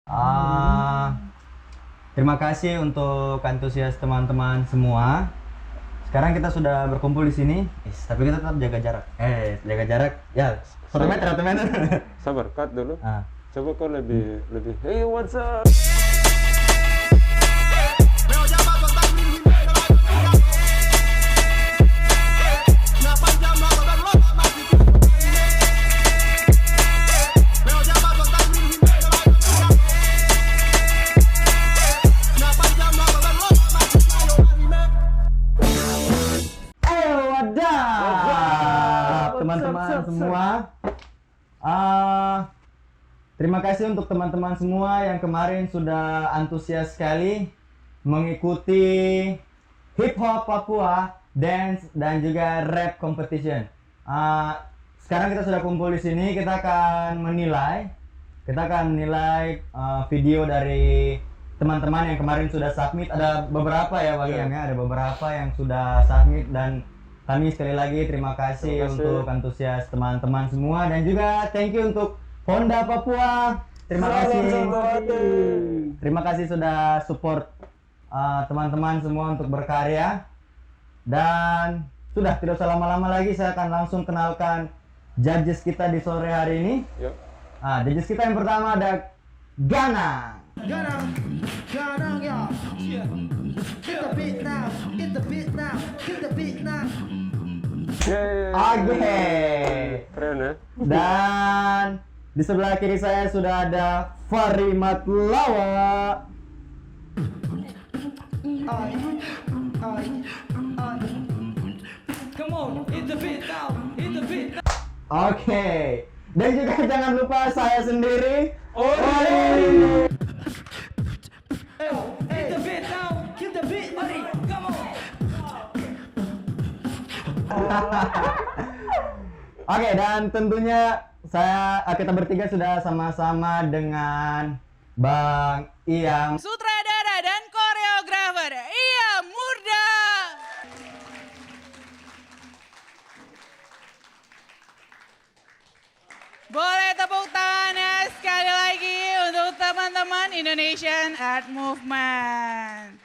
Ah, Terima kasih untuk antusias teman-teman semua. Sekarang kita sudah berkumpul di sini, tapi kita tetap jaga jarak. Jaga jarak, ya 1 meter, 1 meter. Sabar, cut dulu. Ah. Coba kau lebih. Hey, what's up? Teman-teman semua, terima kasih untuk teman-teman semua yang kemarin sudah antusias sekali mengikuti hip hop Papua, dance dan juga rap competition. Sekarang kita sudah kumpul di sini, kita akan menilai video dari teman-teman yang kemarin sudah submit. Ada beberapa ya Bang Ian, ya, ada beberapa yang sudah submit dan kami sekali lagi terima kasih untuk antusias teman-teman semua dan juga thank you untuk Honda Papua. Terima kasih sudah support teman-teman semua untuk berkarya. Dan sudah tidak usah lama-lama lagi, saya akan langsung kenalkan judges kita di sore hari ini. Yuk. Judges kita yang pertama ada Ganang. Ganang ya. Hit the beat now, hit the beat now, hit the beat now. Oke. Keren ya. Dan di sebelah kiri saya sudah ada Farimat Lawa. Come on, hit the beat now, hit the beat now. Oke. Dan juga jangan lupa saya sendiri. Hit the beat now, hit the beat, Ori, come on. Oke, dan tentunya kita bertiga sudah sama-sama dengan Bang Iyam. Sutradara dan koreografer Iyam Murda. Boleh tepuk tangannya sekali lagi untuk teman-teman Indonesian Art Movement.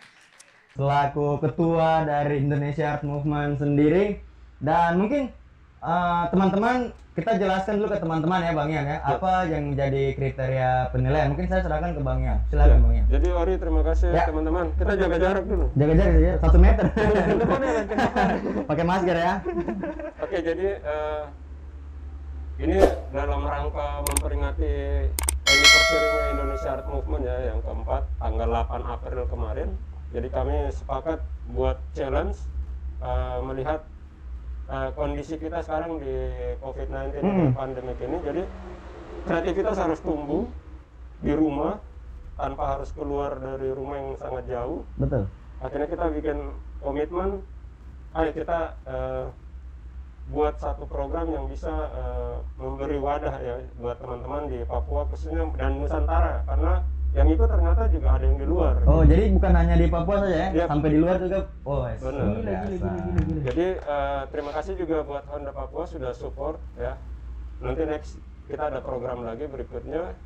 Selaku ketua dari Indonesia Art Movement sendiri. Dan mungkin teman-teman, kita jelaskan dulu ke teman-teman ya Bang Ian ya, apa yang menjadi kriteria penilaian. Mungkin saya serahkan ke Bang Ian. Silakan Bang Ian. Jadi Ori, terima kasih Ya. teman-teman. Kita jaga jarak dulu. Jaga jarak ya, 1 meter. Pakai masker ya. Oke, jadi ini dalam rangka memperingati anniversary-nya Indonesia Art Movement ya, yang keempat, tanggal 8 April kemarin. Jadi kami sepakat buat challenge melihat kondisi kita sekarang di COVID-19 di pandemik ini. Jadi kreativitas harus tumbuh di rumah tanpa harus keluar dari rumah yang sangat jauh. Betul. Akhirnya kita bikin komitmen, ayo kita buat satu program yang bisa memberi wadah ya buat teman-teman di Papua khususnya dan Nusantara, karena yang ikut ternyata juga ada yang di luar. Oh, jadi bukan hanya di Papua saja ya, Yap. sampai di luar juga. Oh, Benar. biasa. Jadi terima kasih juga buat Honda Papua sudah support ya. Nanti next kita ada program lagi berikutnya.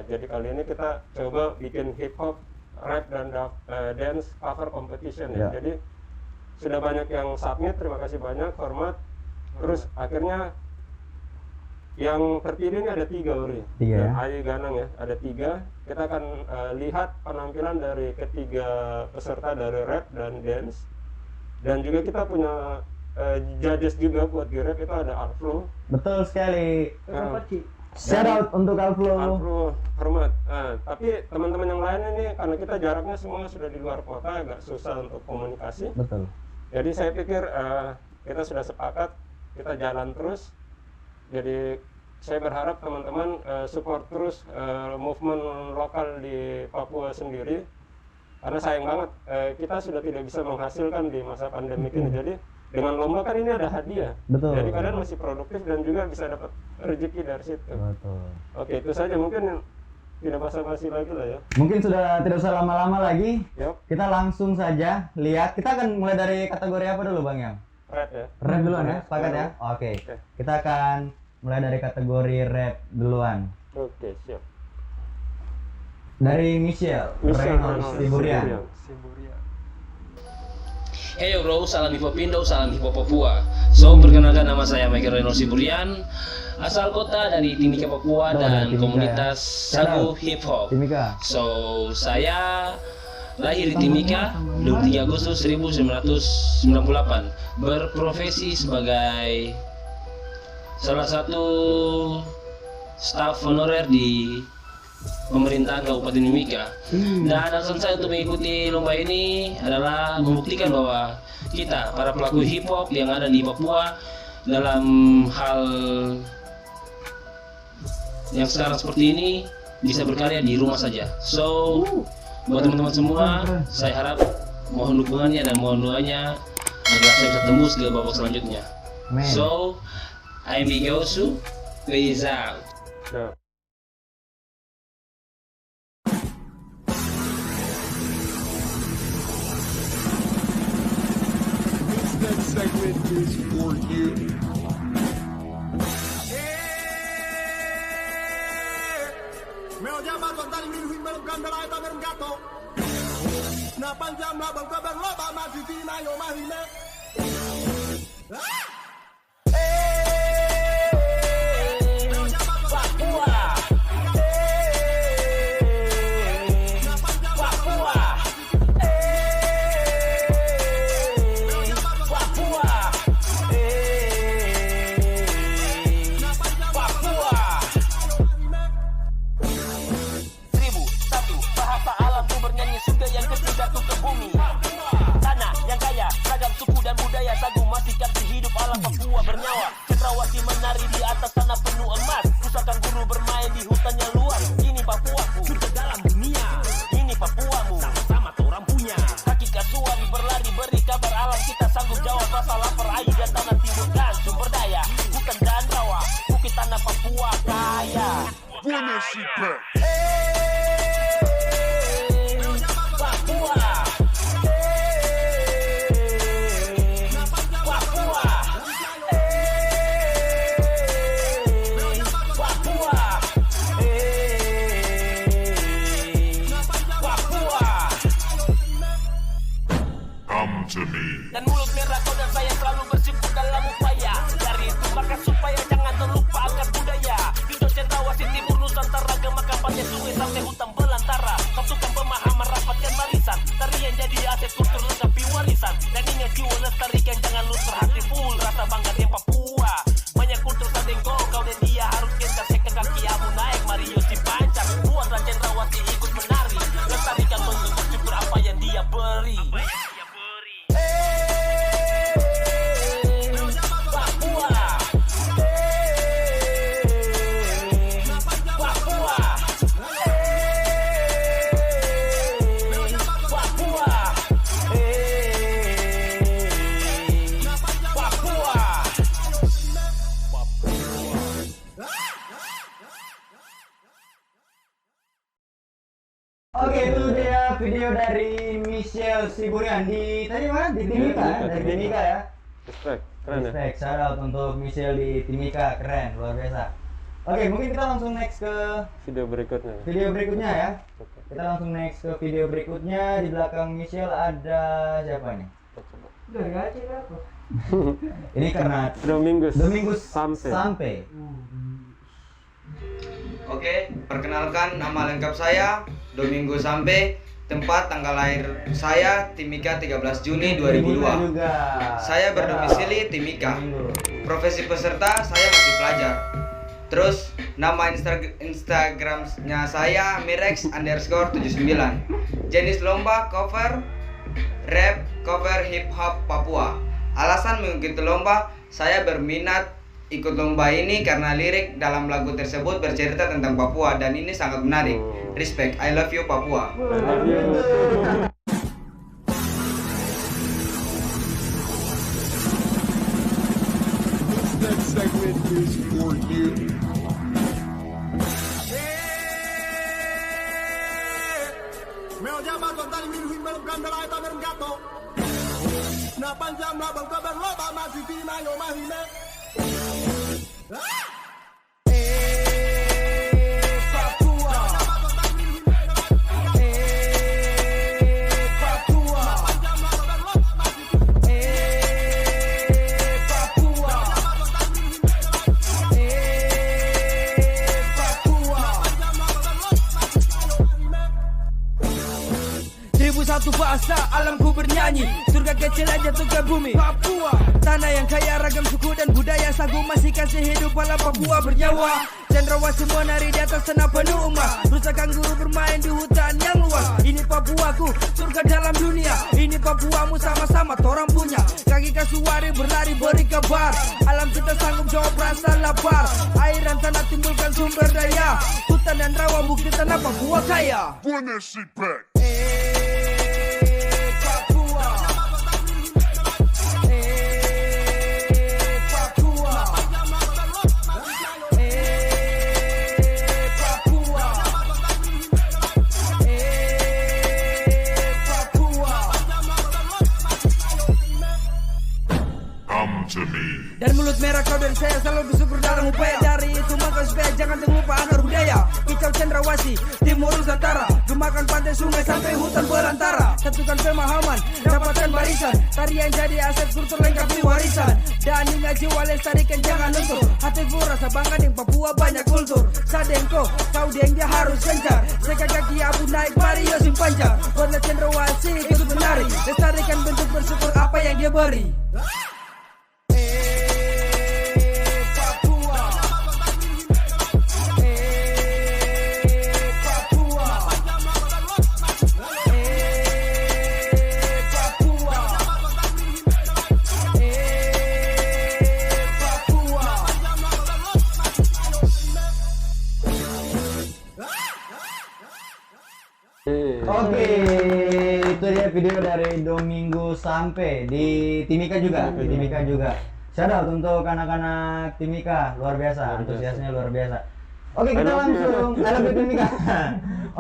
Jadi kali ini kita coba bikin hip hop, rap dan dance cover competition ya. Ya. Jadi sudah banyak yang submit, terima kasih banyak, hormat. Terus akhirnya yang terpilih ini ada 3 Uri. 3 ya. Ayu Ganang ya, ada 3. Kita akan lihat penampilan dari ketiga peserta dari rap dan dance. Dan juga kita punya judges juga buat di rap, itu ada Alflo. Betul sekali. Nah, Shout out untuk Alflo. Alflo, hormat. Tapi teman-teman yang lain ini karena kita jaraknya semua sudah di luar kota, agak susah untuk komunikasi. Betul. Jadi saya pikir kita sudah sepakat, kita jalan terus. Jadi saya berharap teman-teman support terus movement lokal di Papua sendiri, karena sayang banget kita sudah tidak bisa menghasilkan di masa pandemi ini. Jadi dengan lomba kan ini ada hadiah. Betul. Jadi kalian masih produktif dan juga bisa dapat rezeki dari situ. Betul. Oke, itu saja, mungkin tidak basa-basi lagi lah ya. Mungkin sudah tidak usah lama-lama lagi. Yup, Kita langsung saja lihat. Kita akan mulai dari kategori apa dulu Bang Iam? rap ya. Rap duluan ya, sepakat ya? Oke. Kita akan mulai dari kategori rap duluan. Oke, siap. Dari Michelle Reynolds Siburian. Hey bro, salam hip hop Indo, salam hip hop Papua. So, perkenalkan nama saya Michael Reynolds Siburian, asal kota dari Timika Papua dan Timika, komunitas ya. Sagu Hip Hop. Timika. So, saya lahir di Timika 23 Agustus 1998, berprofesi sebagai salah satu staf honorer di pemerintahan Kabupaten Mimika. Dan alasan saya untuk mengikuti lomba ini adalah membuktikan bahwa kita, para pelaku hip hop yang ada di Papua, dalam hal yang sekarang seperti ini bisa berkarya di rumah saja. So, buat teman-teman semua, saya harap mohon dukungannya dan mohon doanya agar saya bisa tembus ke babak selanjutnya. Amin. So, I'm Bigosu, peace out. Ya. This next segment is for you. Me ho chiamato a dare il mio film candelaita per un gatto. Na pangiam la banca per loba ma titina io mahine. Run that shit back. Come to me. Dan mulut merah kau dan saya selalu bersimpul dalam upaya. Dari itu maka supaya jangan terlupa akan budaya. Di Cendrawasih Timur Nusantara, gemakan pantai sungai sampai hutan belantara. Satukan pemahaman, rapatkan barisan. Tarian jadi aset kultur lengkapi warisan. Dan ingat jiwa lestarikan, jangan lupa hati full rasa bangga di Papua. Banyak kultur sadengko, kau dan dia harus gencar. Sekan kaki abu naik, Mario si pancar. Buatlah Cendrawasih ikut menari. Lestarikan bentuk bersyukur apa yang dia beri. Oke, itu dia video dari Michelle Siburian di tadi mana? Di Timika ya? Dari Timika ya. Respect, keren ya. Respect, shout out untuk Michelle di Timika, keren, luar biasa. Oke, mungkin kita langsung next ke Video berikutnya. video berikutnya ya. Oke. Kita langsung next ke video berikutnya. Di belakang Michelle ada siapa nih? Kita coba. Dari Aceh apa? Ini karena Domingus sampai. Oke, perkenalkan nama lengkap saya Domingo Sampe, tempat tanggal lahir saya Timika 13 Juni 2002. Juga. Saya berdomisili Timika. Profesi peserta saya masih pelajar. Terus nama Instagramnya saya mirex_79. Jenis lomba cover rap, cover hip hop Papua. Alasan mengikuti lomba, saya berminat ikut lomba ini karena lirik dalam lagu tersebut bercerita tentang Papua dan ini sangat menarik. Respect, I love you Papua. I love you. This next segment is for you. Me ho chiamato a dare il mio film candelaita per un gatto. Na pangiam la banca per loba ma titina io mahine. Papua. malam ku bernyanyi. Surga kecil yang jatuh ke bumi, Papua. Tanah yang kaya ragam suku dan budaya. Sagu masih kasih hidup alam Papua bernyawa. Cendrawasih menari di atas tanah penuh emas. Rusa kanguru bermain di hutan yang luas. Ini Papuaku, surga dalam dunia. Ini Papuamu, sama-sama torang punya. Kaki kasuari berlari beri kabar. Alam kita sanggup jawab rasa lapar. Air dan tanah timbulkan sumber daya. Hutan dan rawa bukti tanah Papua kaya. Run that shit back. Dan mulut merah kau dan saya selalu bersyukur dalam upaya. Dari itu maka supaya jangan terlupa anak budaya. Kicau cendrawasih, timur Nusantara. Gemakan pantai sungai sampai hutan belantara. Satukan pemahaman, dapatkan barisan. Tarian jadi aset kultur lengkapi warisan. Dan hingga jiwa lestarikan jangan luntur. Hatiku rasa bangga di Papua banyak kultur. Sadengko, kau deng dia harus gencar. Sekat kaki abu naik mari yosim panjang. Buatlah cendrawasih terus menari. Lestarikan bentuk bersyukur apa yang dia beri. Oke, itu dia video dari Domingo sampai di Timika juga, di Timika juga. Shout out untuk anak-anak Timika, luar biasa, antusiasnya luar biasa. Oke, kita langsung, I love you Timika.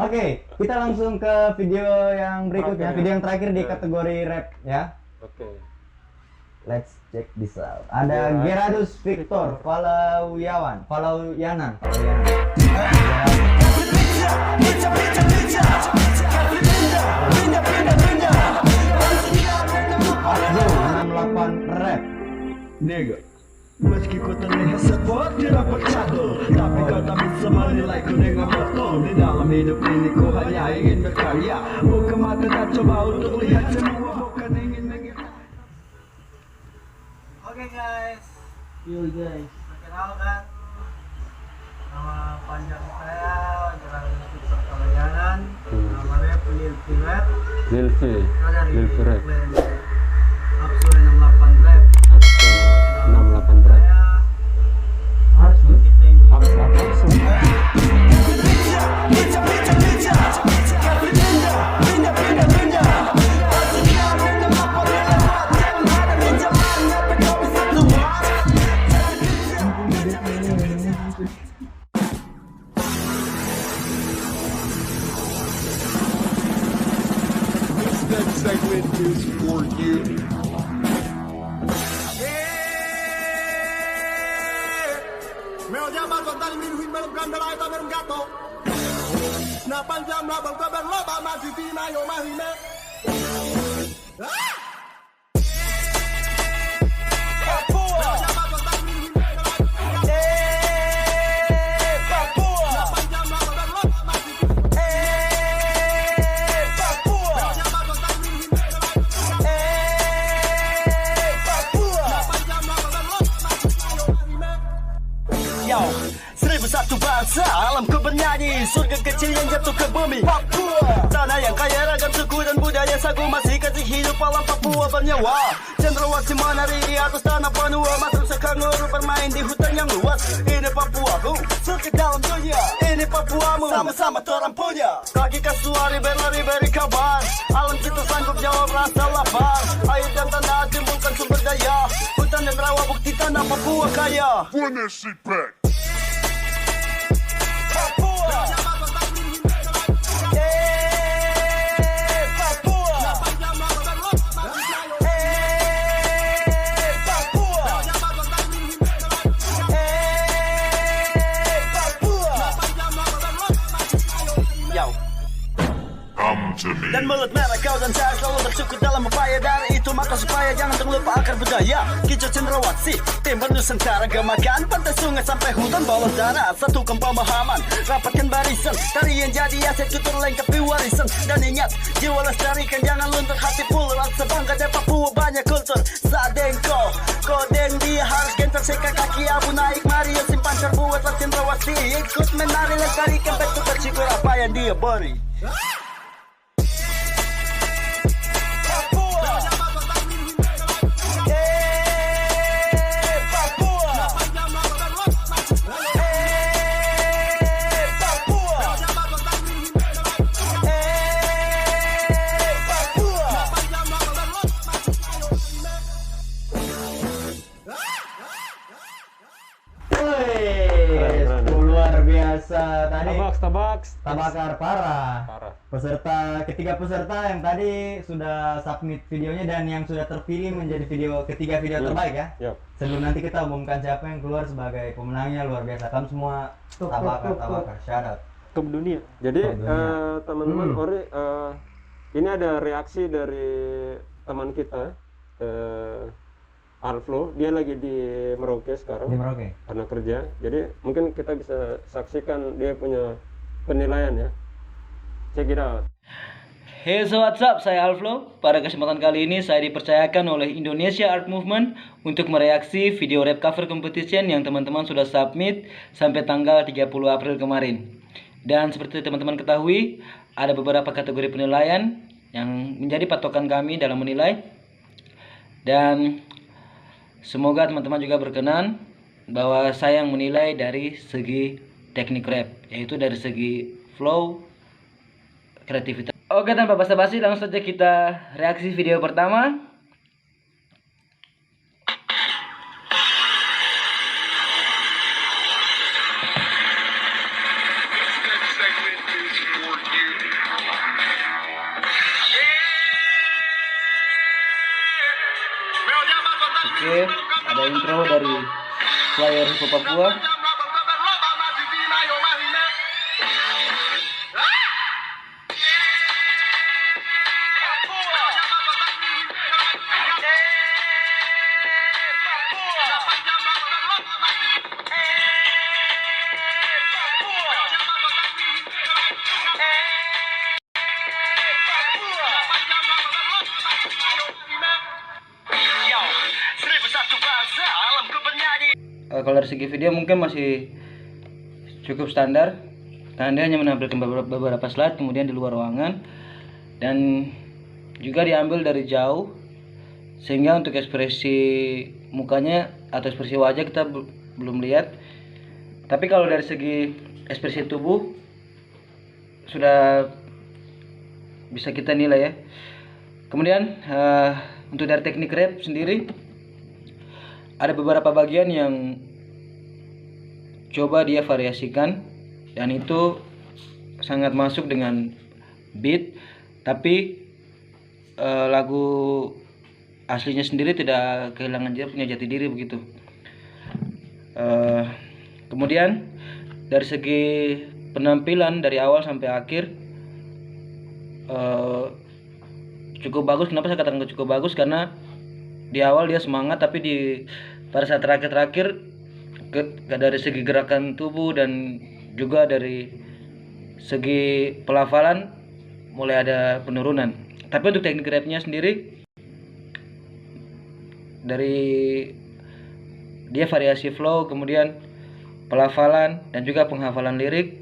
Oke, kita langsung ke video yang berikutnya, video yang terakhir di kategori rap ya. Oke. Let's check this out. Ada Geradus Victor Falauyanan. Azul 68 rap. Nigga, meski kau terlihat sepot tidak pecado, tapi kau tak bisa menilai ku dengan betul. Di dalam hidup ini ku hanya ingin berkarya. Buka mata tak coba untuk lihat semua, bukan ingin mengira. Oke guys, perkenalkan nama panjang saya Geradus Victor Falauyanan. Nama rap Lilfi Rap. Lilfi Rap. Absul 68 Rap. 68 rap. Harus tinggi. This next segment is for you. Me lo llama con tal mil win melum ganda la eta melum gato. Na panjang la bang kabar lo ba ma di na yo ma hime. Satu bangsa, alam ku bernyanyi. Surga kecil yang jatuh ke bumi, Papua. Tanah yang kaya ragam suku dan budaya. Sagu masih kasih hidup alam Papua bernyawa. Cendrawasih menari di atas tanah benua. Masuk sekanguru bermain di hutan yang luas. Ini Papuaku, surga dalam dunia. Ini Papuamu, sama-sama torang punya. Kaki kasuari berlari beri kabar. Alam kita sanggup jawab rasa lapar. Air dan tanah timbulkan sumber daya. Hutan dan rawa bukti tanah Papua kaya. Run that shit back. Dan mulut merah kau dan saya selalu bersyukur dalam upaya. Dari itu utamakan supaya jangan terlupa akar budaya. Kicau cendrawasih, timur Nusantara, gemakan pantai sungai sampai hutan bawah tanah. Satukan pemahaman, rapatkan barisan, tarian jadi aset kultur lengkapi warisan. Dan ingat, jiwa lestarikan jangan luntur, hati full rasa bangga dari Papua banyak kultur. Sadengko, kodeng dia harus gentar seka kaki abu naik Mario simpan terbuatlah cendrawasih. Ikut menari lestarikan bentuk bersyukur apa yang dia beri. Luar biasa tadi. Tabaks. Parah. Parah. Ketiga peserta yang tadi sudah submit videonya dan yang sudah terpilih menjadi ketiga video terbaik ya. Yap. Sebelum nanti kita umumkan siapa yang keluar sebagai pemenangnya, luar biasa. Kamu semua tabakar. Shout out. Top dunia. Jadi Top dunia. teman-teman Ori, ini ada reaksi dari teman kita, Alflo. Dia lagi di Merauke sekarang. Di Merauke. Karena kerja. Jadi mungkin kita bisa saksikan dia punya penilaian ya. Check it out. Hey, so what's up? Saya Alflo. Pada kesempatan kali ini saya dipercayakan oleh Indonesia Art Movement untuk mereaksi video rap cover competition yang teman-teman sudah submit sampai tanggal 30 April kemarin. Dan seperti teman-teman ketahui, ada beberapa kategori penilaian yang menjadi patokan kami dalam menilai. Dan semoga teman-teman juga berkenan bahwa saya yang menilai dari segi teknik rap, yaitu dari segi flow, kreativitas. Oke, tanpa basa-basi langsung saja kita reaksi video pertama. Oke, ada intro dari player Hip Hop Papua. Kalau dari segi video mungkin masih cukup standar, karena dia hanya menampilkan beberapa slide kemudian di luar ruangan, dan juga diambil dari jauh, sehingga untuk ekspresi mukanya atau ekspresi wajah kita belum lihat. Tapi kalau dari segi ekspresi tubuh sudah bisa kita nilai ya. Kemudian untuk dari teknik rap sendiri ada beberapa bagian yang coba dia variasikan, dan itu sangat masuk dengan beat, tapi lagu aslinya sendiri tidak kehilangan dia punya jati diri begitu. Kemudian dari segi penampilan dari awal sampai akhir cukup bagus. Kenapa saya katakan cukup bagus? Karena di awal dia semangat, tapi pada saat terakhir dari segi gerakan tubuh dan juga dari segi pelafalan mulai ada penurunan. Tapi untuk teknik rapnya sendiri, dari dia variasi flow, kemudian pelafalan dan juga penghafalan lirik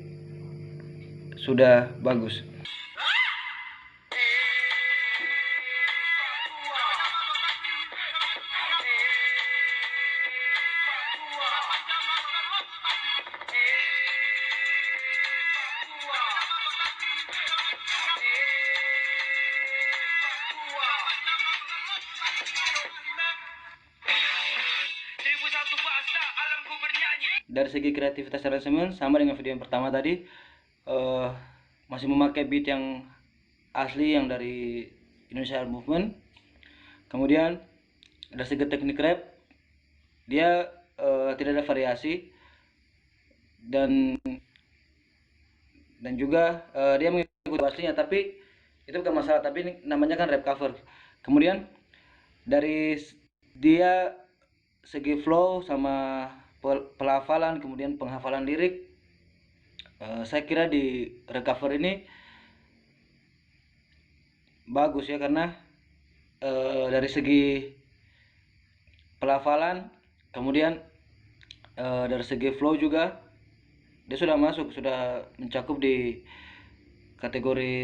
sudah bagus. Dari segi kreativitas aransemen sama dengan video yang pertama tadi, masih memakai beat yang asli yang dari Indonesia Art Movement. Kemudian dari segi teknik rap dia tidak ada variasi, dan juga dia mengikuti aslinya, tapi itu bukan masalah, tapi ini namanya kan rap cover. Kemudian Dari dia segi flow sama pelafalan kemudian penghafalan lirik, saya kira di Recover ini bagus ya, karena dari segi pelafalan kemudian dari segi flow juga dia sudah mencakup di kategori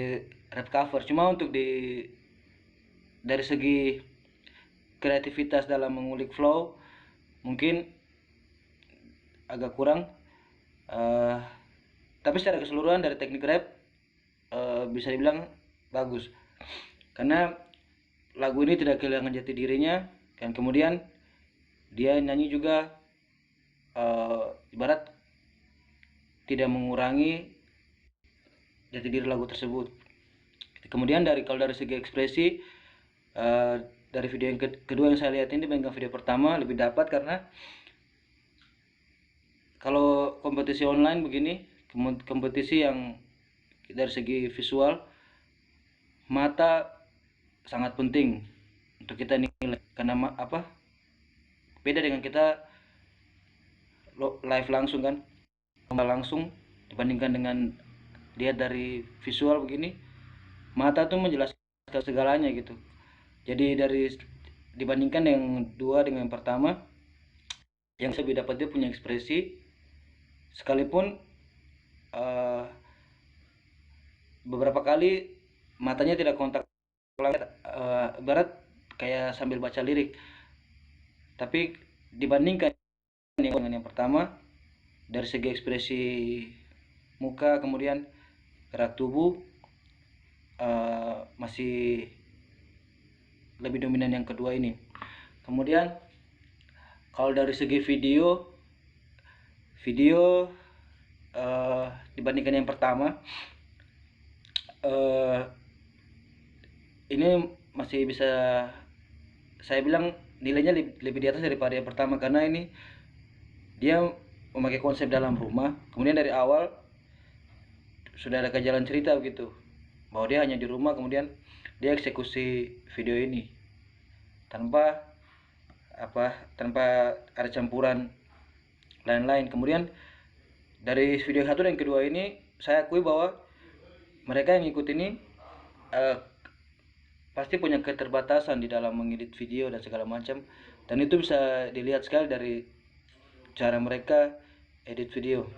rap cover. Cuma untuk dari segi kreativitas dalam mengulik flow mungkin agak kurang, tapi secara keseluruhan dari teknik rap bisa dibilang bagus, karena lagu ini tidak kehilangan jati dirinya, dan kemudian dia nyanyi juga ibarat tidak mengurangi jati diri lagu tersebut. Kemudian kalau dari segi ekspresi, dari video yang kedua yang saya lihat ini dibandingkan video pertama lebih dapat, karena kalau kompetisi online begini, kompetisi yang dari segi visual, mata sangat penting untuk kita nilai, karena beda dengan kita live langsung kan, langsung dibandingkan dengan lihat dari visual begini, mata tuh menjelaskan segalanya gitu. Jadi dibandingkan yang dua dengan yang pertama, yang saya dapat dia punya ekspresi, sekalipun beberapa kali matanya tidak kontak, ibarat kayak sambil baca lirik. Tapi dibandingkan dengan yang pertama, dari segi ekspresi muka kemudian gerak tubuh masih lebih dominan yang kedua ini. Kemudian kalau dari segi video dibandingkan yang pertama, ini masih bisa saya bilang nilainya lebih di atas daripada yang pertama, karena ini dia memakai konsep dalam rumah, kemudian dari awal sudah ada jalan cerita begitu, bahwa dia hanya di rumah, kemudian dia eksekusi video ini tanpa ada campuran lain-lain. Kemudian dari video satu dan kedua ini saya akui bahwa mereka yang ikut ini pasti punya keterbatasan di dalam mengedit video dan segala macam, dan itu bisa dilihat sekali dari cara mereka edit video.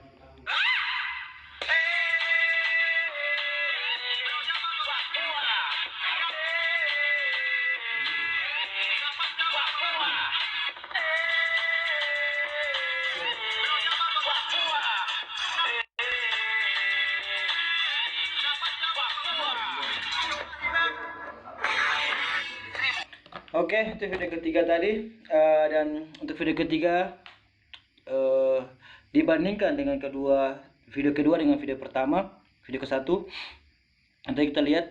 Oke, itu video ketiga tadi, dan untuk video ketiga dibandingkan dengan video kedua dengan video pertama, video ke satu, nanti kita lihat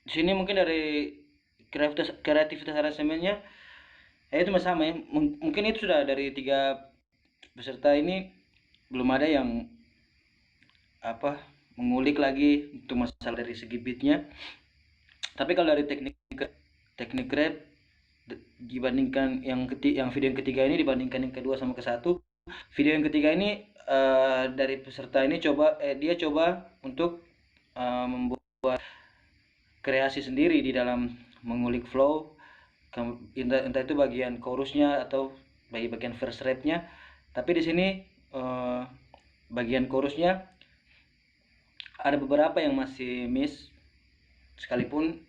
di sini mungkin dari kreativitas aransemennya itu masih sama ya. Mungkin itu sudah dari 3 peserta ini belum ada yang mengulik lagi untuk masalah dari segi beatnya. Tapi kalau dari teknik rap dibandingkan yang video yang ketiga ini dibandingkan yang kedua sama ke satu, video yang ketiga ini dari peserta ini dia coba untuk membuat kreasi sendiri di dalam mengulik flow, entah itu bagian chorusnya atau bagian verse rapnya. Tapi di sini bagian chorusnya ada beberapa yang masih miss, sekalipun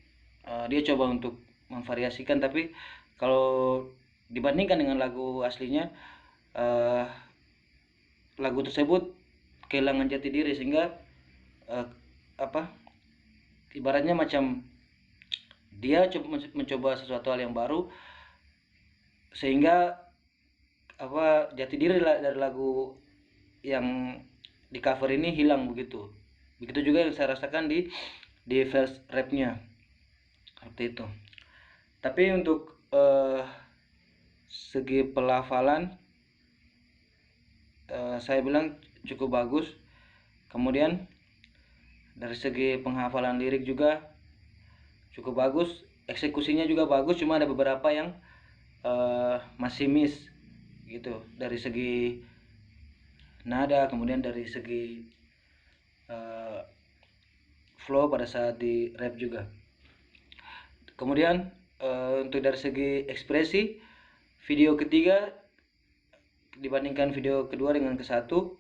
dia coba untuk memvariasikan, tapi kalau dibandingkan dengan lagu aslinya, lagu tersebut kehilangan jati diri, sehingga ibaratnya macam dia mencoba sesuatu hal yang baru, sehingga jati diri dari lagu yang di cover ini hilang begitu juga yang saya rasakan di verse rapnya seperti itu. Tapi untuk segi pelafalan saya bilang cukup bagus. Kemudian dari segi penghafalan lirik juga cukup bagus. eksekusinya juga bagus, cuma ada beberapa yang masih miss gitu dari segi nada, kemudian dari segi flow pada saat di rap juga. Kemudian untuk dari segi ekspresi, video ketiga dibandingkan video kedua dengan ke satu,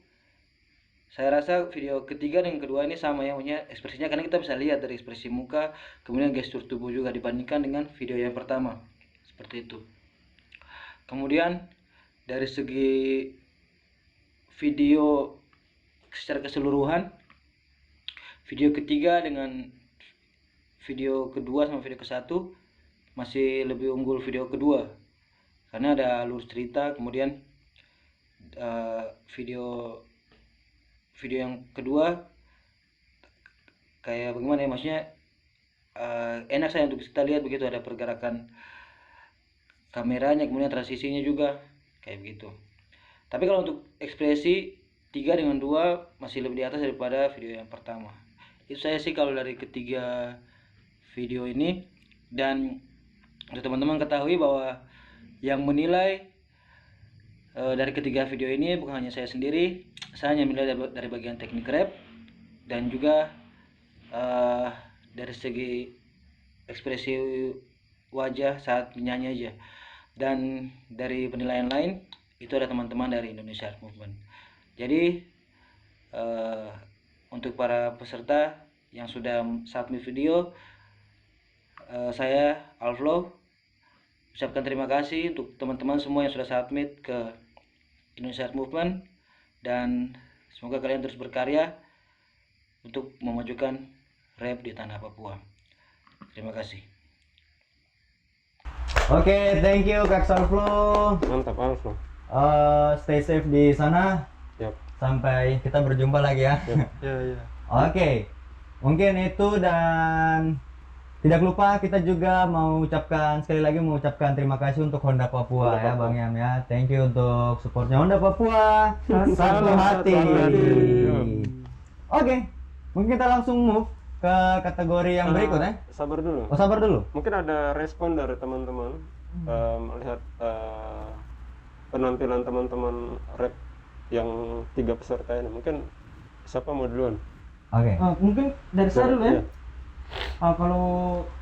saya rasa video ketiga dengan kedua ini sama ya, maksudnya ekspresinya, karena kita bisa lihat dari ekspresi muka, kemudian gestur tubuh juga dibandingkan dengan video yang pertama, seperti itu. Kemudian dari segi video secara keseluruhan, video ketiga dengan video kedua sama video ke satu masih lebih unggul video kedua, karena ada alur cerita. Kemudian video yang kedua kayak bagaimana ya, maksudnya enak saya untuk kita lihat begitu, ada pergerakan kameranya, kemudian transisinya juga kayak begitu. Tapi kalau untuk ekspresi 3 dengan 2 masih lebih di atas daripada video yang pertama. Itu saya sih kalau dari ketiga video ini. Dan untuk teman-teman ketahui bahwa yang menilai dari ketiga video ini bukan hanya saya sendiri, saya hanya menilai dari bagian teknik rap dan juga dari segi ekspresi wajah saat menyanyi aja. Dan dari penilaian lain itu ada teman-teman dari Indonesia Art Movement. Jadi untuk para peserta yang sudah submit video, saya Alflo ucapkan terima kasih untuk teman-teman semua yang sudah submit ke Indonesia Art Movement, dan semoga kalian terus berkarya untuk memajukan rap di tanah Papua. Terima kasih. Oke, thank you Kak Alflo. Mantap Alflo. Stay safe di sana. Yap. Sampai kita berjumpa lagi ya. Iya. Oke, mungkin itu, dan tidak lupa kita juga sekali lagi mengucapkan terima kasih untuk Honda Papua ya Bang Yam ya. Thank you untuk supportnya Honda Papua. Satu hati. Oke, mungkin kita langsung move ke kategori yang berikut ya. Sabar dulu. Oh, sabar dulu. Mungkin ada respon dari teman-teman melihat penampilan teman-teman rap yang 3 peserta ini. Mungkin siapa mau duluan? Oke. Mungkin dari saya dulu ya. Iya. Kalau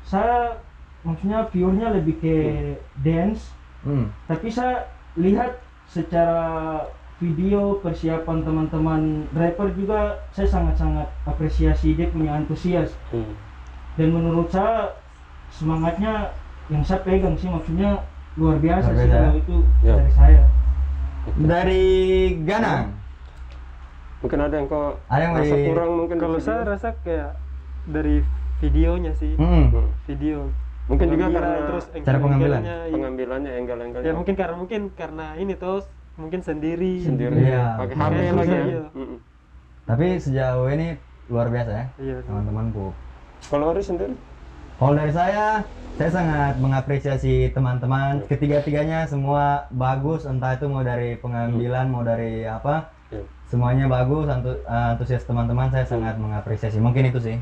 saya maksudnya view-nya lebih ke dance, tapi saya lihat secara video persiapan teman-teman rapper juga saya sangat-sangat apresiasi dia punya antusias. Dan menurut saya semangatnya yang saya pegang sih, maksudnya luar biasa sih kalau itu dari saya. Dari Ganang. Mungkin ada yang kok Ada yang rasa dari- kurang mungkin. Kalau di saya video. rasa kayak dari videonya sih, video. Mungkin juga Pengambilan, karena terus cara pengambilan. angle-angle-nya, iya. pengambilannya, angle-angle-nya. Ya mungkin karena ini tuh mungkin sendiri. Iya. Pakai Kayak HP susah, lagi ya. iya. Tapi sejauh ini luar biasa ya Iya. teman-temanku. Kalau Ori sendiri? Kalau dari saya sangat mengapresiasi teman-teman. Ketiga-tiganya semua bagus, entah itu mau dari pengambilan, mau dari apa, semuanya bagus. Antusias teman-teman saya sangat mengapresiasi. Mungkin itu sih.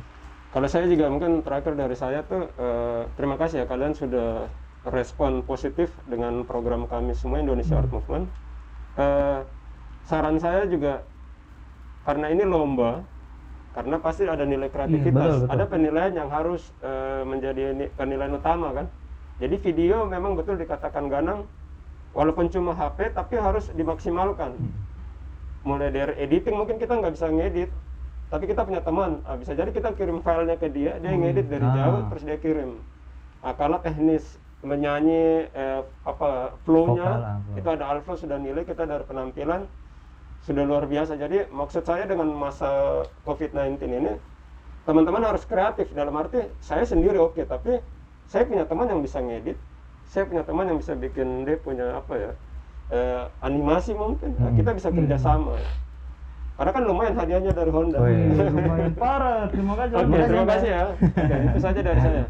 Kalau saya juga mungkin terakhir dari saya tuh terima kasih ya kalian sudah respon positif dengan program kami semua Indonesia Art Movement. Saran saya juga, karena ini lomba, karena pasti ada nilai kreativitas, betul. ada penilaian yang harus menjadi penilaian utama kan. Jadi video memang betul dikatakan Ganang, walaupun cuma HP tapi harus dimaksimalkan. Mulai dari editing mungkin kita nggak bisa ngedit, tapi kita punya teman, bisa jadi kita kirim filenya ke dia, dia ngedit dari jauh terus dia kirim. Kalau teknis menyanyi flow-nya itu ada Alflo sudah nilai, kita dari penampilan sudah luar biasa. Jadi maksud saya dengan masa COVID-19 ini teman-teman harus kreatif, dalam arti saya sendiri oke, tapi saya punya teman yang bisa ngedit, saya punya teman yang bisa bikin, dia punya animasi mungkin, kita bisa kerjasama ya. Karena kan lumayan hadiahnya dari Honda. Lumayan parah, terima kasih. Oke, terima kasih ya. Oke, itu saja dari saya.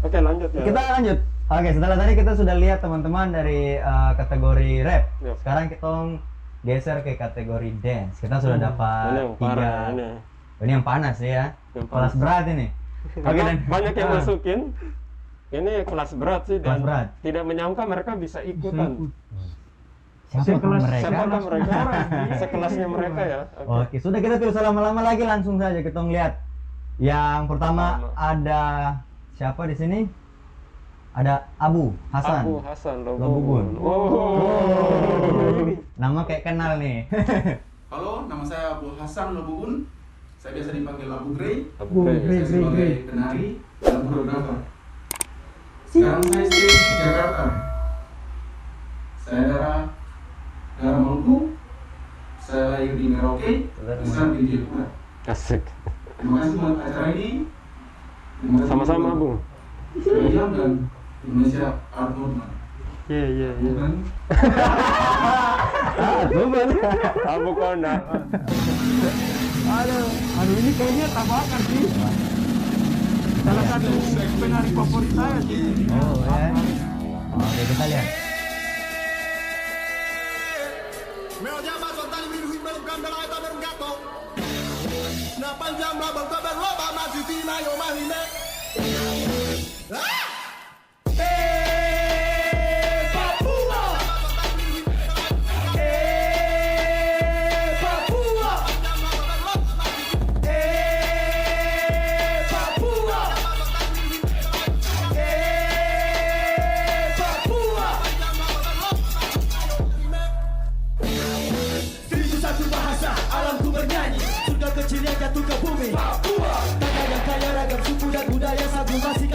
Oke, lanjut ya. Kita lanjut. Oke, setelah tadi kita sudah lihat teman-teman dari kategori rap. Yep. Sekarang kita geser ke kategori dance. Kita sudah dapat Ini yang parah, ini yang panas ya. Yang Kelas panas. berat ini. Oke, dan Banyak yang masukin. Ini kelas berat sih Kelas dan berat. tidak menyangka mereka bisa ikutan. Siapakah mereka? Siapakah mereka? Sekelasnya mereka ya. Oke, sudah kita tidak usah lama-lama lagi, langsung saja kita lihat. Yang pertama ada siapa di sini? Ada Abu Hasan. Abu Hasan Lobugun. Oh. Nama kayak kenal nih. Halo, nama saya Abu Hasan Lobugun. Saya biasa dipanggil Abu Grey. Abu Grey. Saya sebagai penari dan koreografer. Sekarang saya stay di Jakarta. Saya daerah Maluku. Saya lahir di Merauke, besar di Jayapura. Asik. Terima kasih buat acara ini. Sama-sama, Bung. William dan Indonesia Art Movement. Iya. Abu Kona. Aduh ini kayaknya tabakan sih. Salah satu penari favorit saya sih. Oh ya. Oke, kita lihat.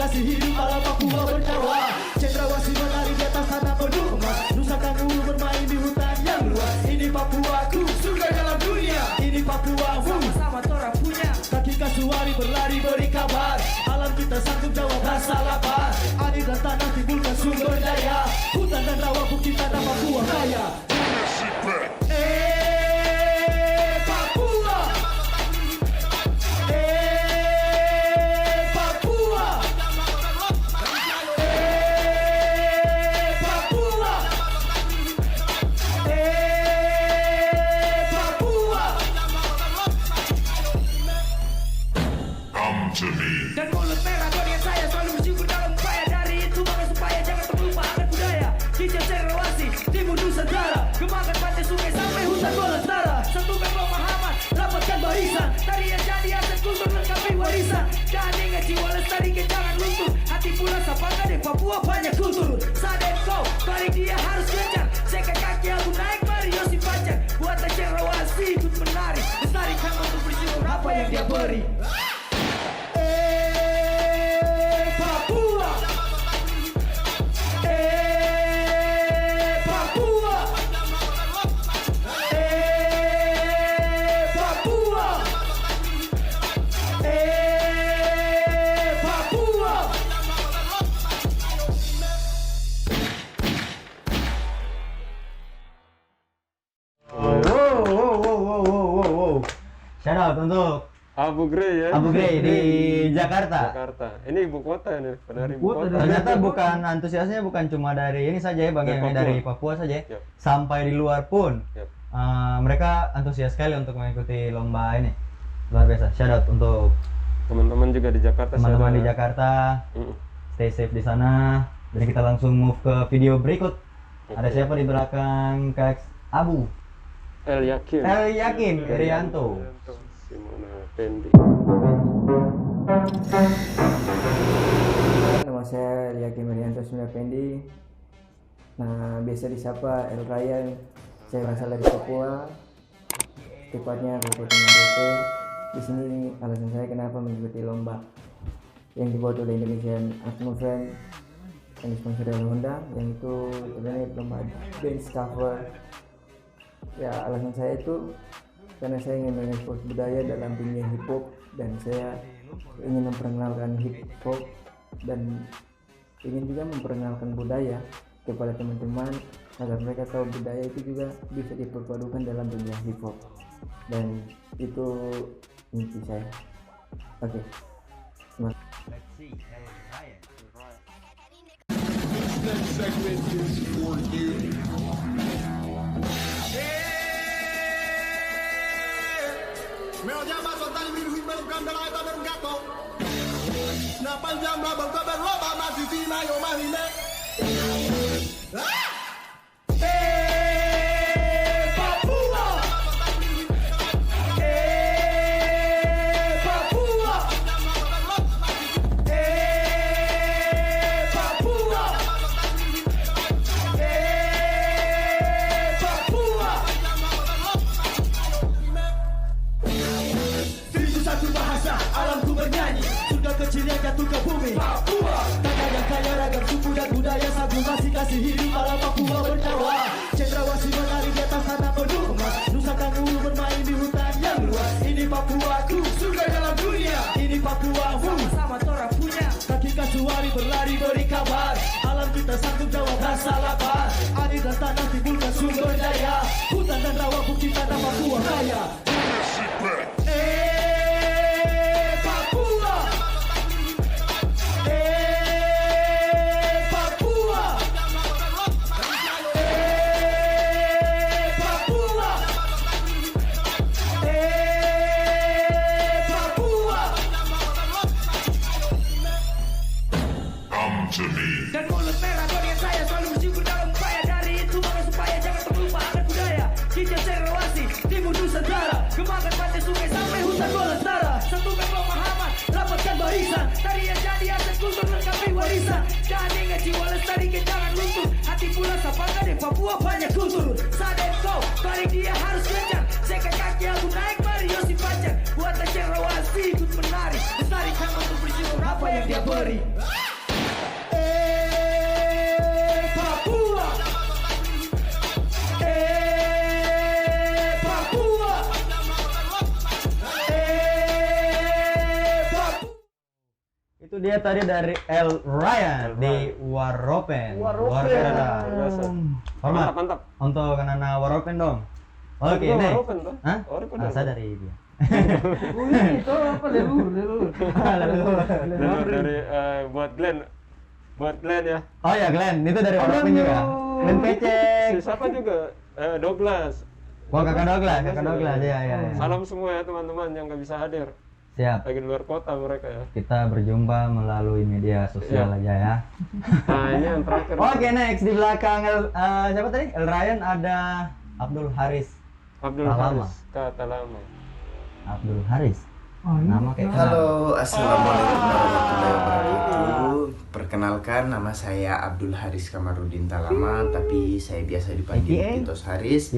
Kasih hidup ala Papua bernyawa. Cendrawasih menari di atas tanah penuh emas. Nusa Tenggara bermain di hutan yang luas. Ini Papuaku, surga dalam dunia. Ini Papua, sama-sama orang punya. Kaki kasuari berlari beri kabar. Alam kita sanggup jawab rasa lapar. Air dan tanah timbulkan sumber daya. Hutan dan rawa bukti tanah Papua kaya. Dan mulut merah kode saya selalu bersyukur dalam upaya. Dari itu maka supaya jangan terlupa akan budaya. Kicau Cendrawasih, timur Nusantara. Kembangkan pantai sungai sampai hutan belantara. Satukan pemahaman, rapatkan barisan. Tarian jadi aset kultur lengkapi warisan. Dan ingat jiwa lestari jangan luntur. Hati pula sapangka di Papua banyak kultur. Sadar kau, kali dia harus kejar. Sekat kaki aku naik mari Yosi Pajak. Buatan Cendrawasih ikut menari. Lestarikan untuk bersyukur apa yang dia beri. Shout out untuk Abu Grey ya. Abu Grey di Jakarta. Jakarta. Ini ibu kota nih, penari ibu kota. Ternyata bukan antusiasnya bukan cuma dari ini saja ya Bang, yang dari Papua saja. Yep. Sampai di luar pun. Yep. Mereka antusias sekali untuk mengikuti lomba ini. Luar biasa. Shout out untuk teman-teman juga di Jakarta. Teman-teman di Jakarta. Stay safe di sana. Jadi kita langsung move ke video berikut. Ada siapa di belakang Kak Abu? El Yakin Irianto. Simona Pendi. Nama saya El Yakin Irianto Simona Pendi. Nah, biasa disapa El Ryan. Saya berasal dari Papua, tepatnya Kabupaten Merauke. Di sini alasan saya kenapa mengikuti lomba yang dibuat oleh Indonesian Art Movement yang disponsori oleh Honda, yang itu sebenarnya lomba dance cover. Ya, alasan saya itu karena saya ingin mengekspos budaya dalam dunia hip hop, dan saya ingin memperkenalkan hip hop dan ingin juga memperkenalkan budaya kepada teman-teman agar mereka tahu budaya itu juga bisa diperpadukan dalam dunia hip hop, dan itu mimpi saya. Oke. Next segment is for you. Me lo llama soltar y me lo cambia la gata del gato. Na panjang la boca de roba más y fina Satu bahasa alamku bernyanyi, surga kecil yang jatuh ke bumi. Papua, tanah yang kaya ragam suku dan budaya, sagu masih kasih hidup alam Papua bernyawa. Cendrawasih menari di atas tanah penuh emas, Nusa Kanguru bermain di hutan yang luas. Ini Papuaku, surga dalam dunia. Ini Papuamu, sama-sama tora punya. Kaki kasuari berlari beri kabar, alam kita sanggup jawab rasa lapar. Air dan tanah timbulkan sumber daya, hutan dan rawa bukti tanah Papua kaya. Dan mulut merah yang saya selalu bersyukur dalam upaya. Dari itu maka supaya jangan terlupa akan budaya. Kicau cendrawasih, timur Nusantara, kembangkan pantai sungai sampai hutan belantara. Satukan pemahaman, rapatkan barisan, tarian jadi aset kultur lengkapi warisan. Dan ingat jiwa lestari jangan luntur, hati pula sapakan di Papua banyak kultur. Sadar kau, balik dia harus kencang, sekat kaki aku naik mari Yosi Pancang. Buatlah cendrawasih ikut menari, lestarikan untuk bersyukur apa yang dia beri. Itu dia tadi dari El Ryan di Waropen. Hormat. Mantap. Untuk Nana Waropen dong. Oke, nih. Hah? Saya dari dia. Itu apa leluhur. Dari buat Glenn ya. Oh ya Glenn, itu dari Waropen juga. Glenn Pecek. Siapa juga? Douglas. Wah, kakak Douglas ya. Salam semua ya teman-teman yang nggak bisa hadir. Siap. Lagi di luar kota mereka ya. Kita berjumpa melalui media sosial aja ya. Nah, ini yang terakhir. Oke, next di belakang siapa tadi? El Ryan ada Abdul Haris. Kata lama. Abdul Haris. Nama kayak Halo, assalamualaikum warahmatullahi wabarakatuh. Perkenalkan, nama saya Abdul Haris Kamarudin Talama, tapi saya biasa dipanggil Titos Haris.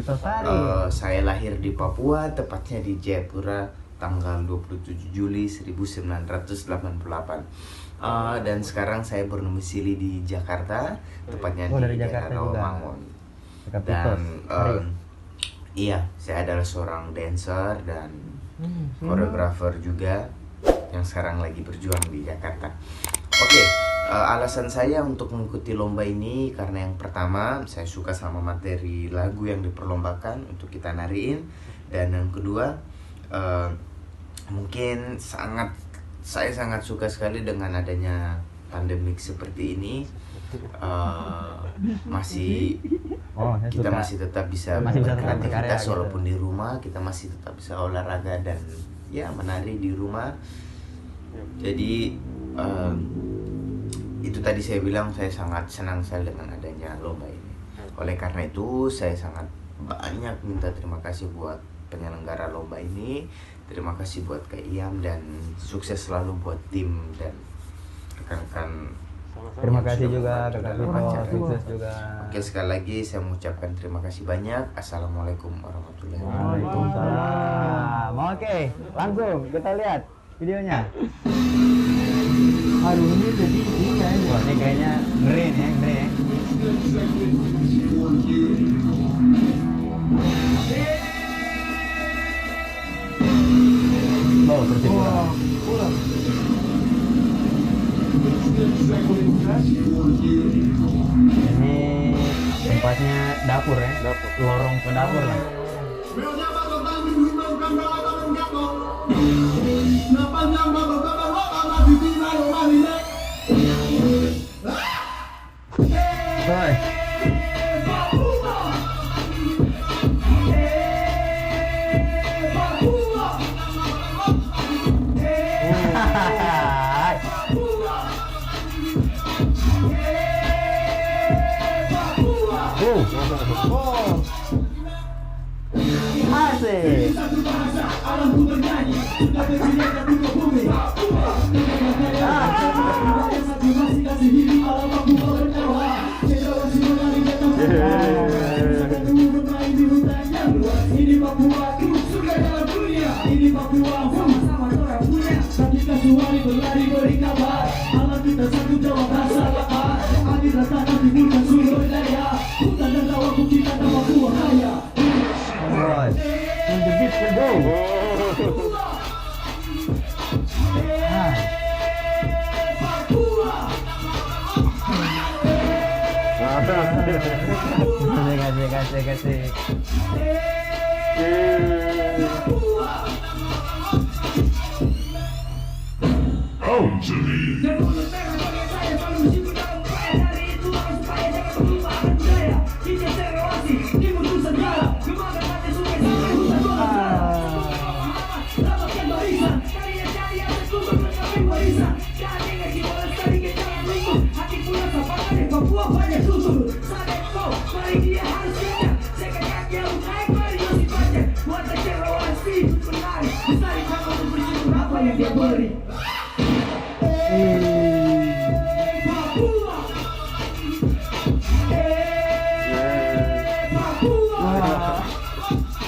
Saya lahir di Papua, tepatnya di Jayapura, tanggal 27 Juli 1988. Dan sekarang saya berdomisili di Jakarta, tepatnya di daerah Rawamangun. Dan iya, saya adalah seorang dancer dan koreografer juga yang sekarang lagi berjuang di Jakarta. Oke, alasan saya untuk mengikuti lomba ini karena yang pertama, saya suka sama materi lagu yang diperlombakan untuk kita nariin, dan yang kedua, mungkin saya sangat suka sekali dengan adanya pandemik seperti ini. Kita masih tetap bisa beraktivitas walaupun di rumah, kita masih tetap bisa olahraga dan ya menari di rumah. Jadi itu tadi saya bilang saya sangat senang sekali dengan adanya lomba ini. Oleh karena itu saya sangat banyak minta terima kasih buat penyelenggara lomba ini. Terima kasih buat Kak Iam dan sukses selalu buat tim dan rekan-rekan. Terima kasih juga Kakak Vito, sukses juga. Oke, sekali lagi saya mengucapkan terima kasih banyak. Assalamualaikum warahmatullahi wabarakatuh. Waalaikumsalam. Oke, langsung kita lihat videonya. Aduh, ini jadi kayaknya. Wah, ini kayaknya ngeri ya. Oh, tertipuran. Ini tempatnya dapur ya, lorong ke dapur lah. Wow. Asik. Alright. When the beat will go. Kasih. Oh.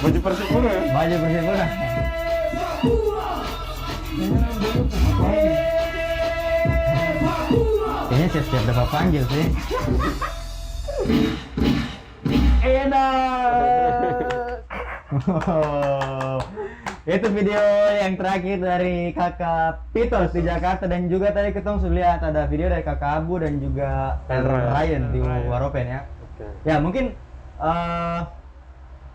Baju Persipura ya? Baju Persipura. Kayaknya siap-siap dapat panggil sih. Itu video yang terakhir dari kakak Pitos di Jakarta, dan juga tadi kita sudah lihat ada video dari kakak Abu dan juga Ryan di Waropen ya. Ya mungkin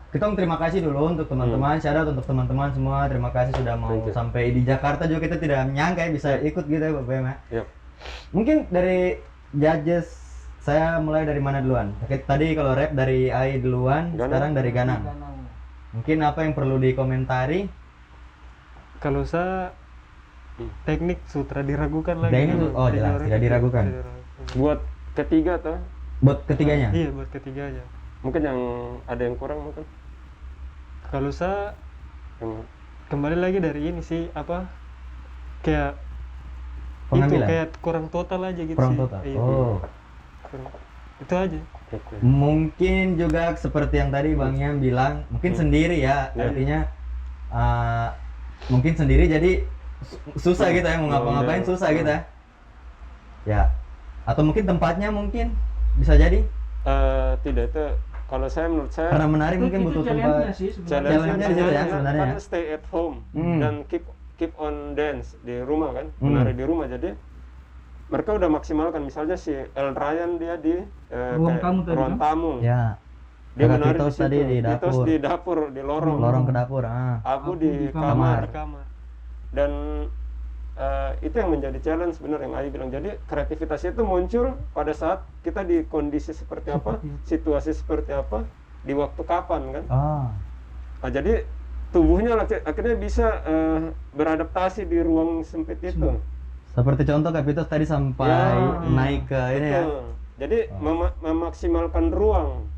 kita terima kasih dulu untuk teman-teman, shout out untuk teman-teman semua, terima kasih sudah mau sampai di Jakarta juga, kita tidak menyangka ya bisa ikut gitu ya Pak BM ya. Mungkin dari judges saya mulai dari mana duluan? Tadi kalau rap dari Ai duluan, sekarang dari Ganang. Mungkin apa yang perlu dikomentari? Kalau saya teknik sutra diragukan lagi. Oh jelas, tidak diragukan. Buat ketiga tuh. Buat ketiganya? Iya, buat ketiganya. Mungkin yang ada yang kurang mungkin. Kalau saya kembali lagi dari ini sih apa kayak pengambilan? Itu kayak kurang total aja gitu kurang sih. Total. Iya. Oh. Itu aja. Mungkin juga seperti yang tadi Bang Yam bilang, mungkin sendiri ya, artinya mungkin sendiri jadi susah gitu ya, mau ngapa-ngapain susah gitu ya. Ya. Atau mungkin tempatnya mungkin bisa jadi? Tidak, itu kalau saya menurut saya karena menari mungkin butuh tempat. Challenge-nya di situ ya sebenarnya. Kan stay at home dan keep on dance di rumah kan, menari di rumah, jadi mereka udah maksimalkan. Misalnya si El Ryan dia di ruang tamu. Ya. Dia menari di situ. Pitos di dapur, di lorong ke dapur. Abu di kamar. Dan itu yang menjadi challenge benar yang Ayi bilang. Jadi kreativitas itu muncul pada saat kita di kondisi seperti apa, situasi seperti apa, di waktu kapan kan. Nah, jadi tubuhnya akhirnya bisa beradaptasi di ruang sempit itu. Seperti contoh Kak Pitos tadi sampai naik ke ini ya. Jadi memaksimalkan ruang.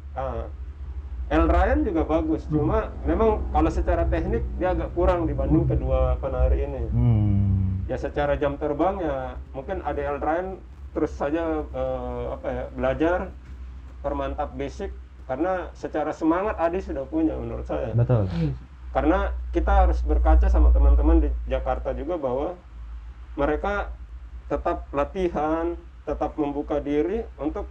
El Ryan juga bagus, cuma memang kalau secara teknik dia agak kurang dibanding kedua penari ini. Ya secara jam terbang ya mungkin ada El Ryan terus saja belajar permantap basic, karena secara semangat Adi sudah punya menurut saya. Betul. Karena kita harus berkaca sama teman-teman di Jakarta juga bahwa mereka tetap latihan, tetap membuka diri untuk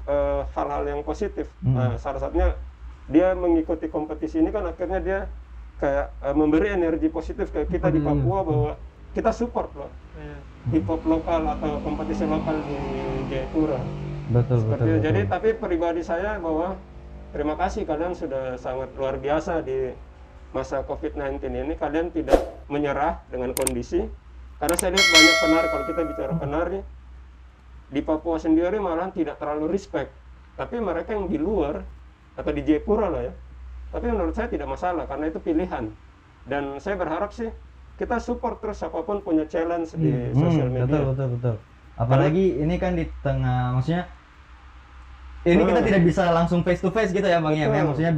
hal-hal yang positif. Nah, salah satunya dia mengikuti kompetisi ini kan akhirnya dia kayak memberi energi positif ke kita di Papua bahwa kita support loh hip hop lokal atau kompetisi lokal di Jayapura. Betul. Jadi tapi pribadi saya bahwa terima kasih kalian sudah sangat luar biasa di masa COVID-19 ini, kalian tidak menyerah dengan kondisi. Karena saya lihat banyak penari, kalau kita bicara penari di Papua sendiri malah tidak terlalu respect, tapi mereka yang di luar atau di Jayapura lah ya, tapi menurut saya tidak masalah karena itu pilihan. Dan saya berharap sih kita support terus siapapun punya challenge di sosial media. Betul. Apalagi ini kan di tengah, maksudnya ini kita tidak bisa langsung face to face gitu ya Bang ya. Maksudnya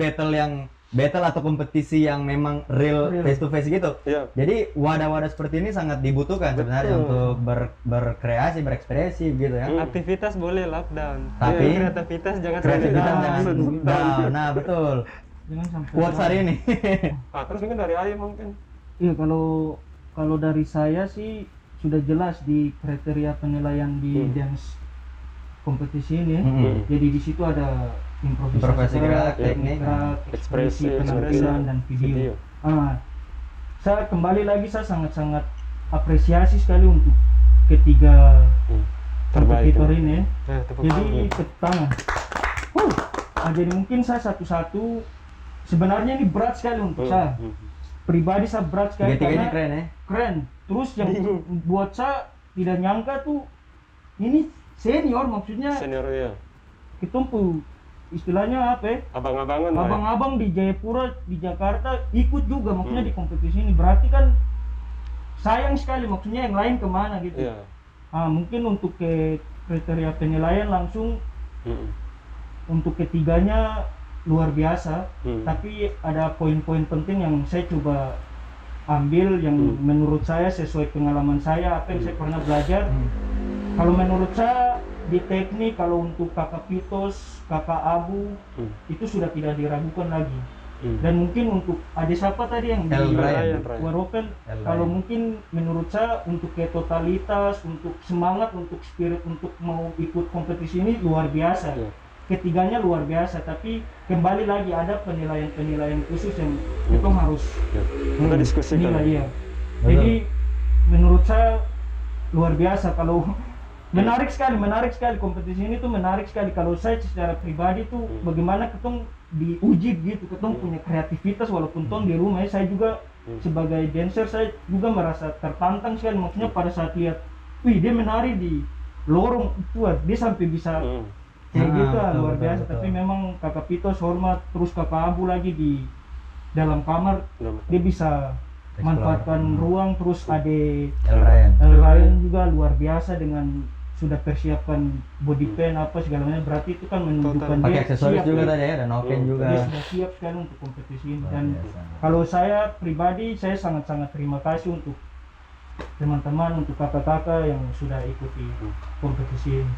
battle atau kompetisi yang memang real face to face gitu. Jadi wadah-wadah seperti ini sangat dibutuhkan sebenarnya untuk berkreasi, berekspresi gitu ya. Aktivitas boleh lockdown, tapi kreativitas jangan down. Nah, betul. Jangan sampai Quotes hari ini. Terus mungkin dari Ayu mungkin. Iya, kalau dari saya sih sudah jelas di kriteria penilaian di dance kompetisi ini. Jadi di situ ada improvisasi gerak, teknik, ekspresi, penampilan dan video. Saya kembali lagi, saya sangat-sangat apresiasi sekali untuk ketiga kompetitor ini. Jadi tepuk tangan. Jadi mungkin saya satu-satu, sebenarnya ini berat sekali untuk saya. Pribadi saya berat sekali karena keren ya. Keren. Terus yang buat saya tidak nyangka tuh ini senior, maksudnya senior ya. Ketumpu istilahnya apa ya? Abang-abang di Jayapura, di Jakarta ikut juga maksudnya di kompetisi ini. Berarti kan sayang sekali maksudnya yang lain kemana gitu. Mungkin untuk kriteria penilaian langsung untuk ketiganya luar biasa. Tapi ada poin-poin penting yang saya coba ambil yang menurut saya sesuai pengalaman saya, apa yang saya pernah belajar. Kalau menurut saya di teknik, kalau untuk kakak Pitos, kakak Abu itu sudah tidak diragukan lagi. Dan mungkin untuk adik siapa tadi yang di Waropen, kalau mungkin menurut saya untuk totalitas, untuk semangat, untuk spirit untuk mau ikut kompetisi ini luar biasa. Ketiganya luar biasa, tapi kembali lagi ada penilaian khusus yang kita harus kita diskusikan. Nilai, ya. Jadi menurut saya luar biasa. Kalau menarik sekali kompetisi ini tuh menarik sekali. Kalau saya secara pribadi tuh bagaimana ketong diuji gitu, ketong punya kreativitas walaupun tong di rumah. Saya juga sebagai dancer saya juga merasa tertantang sekali, maksudnya pada saat lihat, wih dia menari di lorong itu, dia sampai bisa kayak gitu luar biasa. Tapi memang kakak Pitos hormat, terus kakak Abu lagi di dalam kamar dia bisa manfaatkan ruang, terus ada El Ryan juga luar biasa dengan sudah persiapkan body paint apa segala macam. Berarti itu kan menunjukkan pakai dia aksesoris siap juga ya. tadi ya, dan noken juga. Dia sudah siap kan untuk kompetisi ini. Dan kalau saya pribadi saya sangat-sangat terima kasih untuk teman-teman, untuk kakak-kakak yang sudah ikuti kompetisi ini.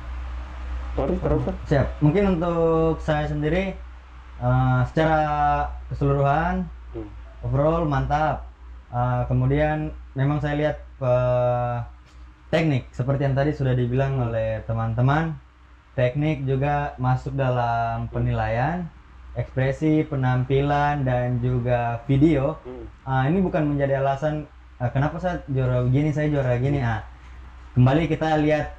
Siap. Mungkin untuk saya sendiri secara keseluruhan overall mantap. Kemudian memang saya lihat teknik seperti yang tadi sudah dibilang oleh teman-teman, teknik juga masuk dalam penilaian, ekspresi, penampilan dan juga video. Ini bukan menjadi alasan kenapa saya juara gini, saya juara gini. Kembali kita lihat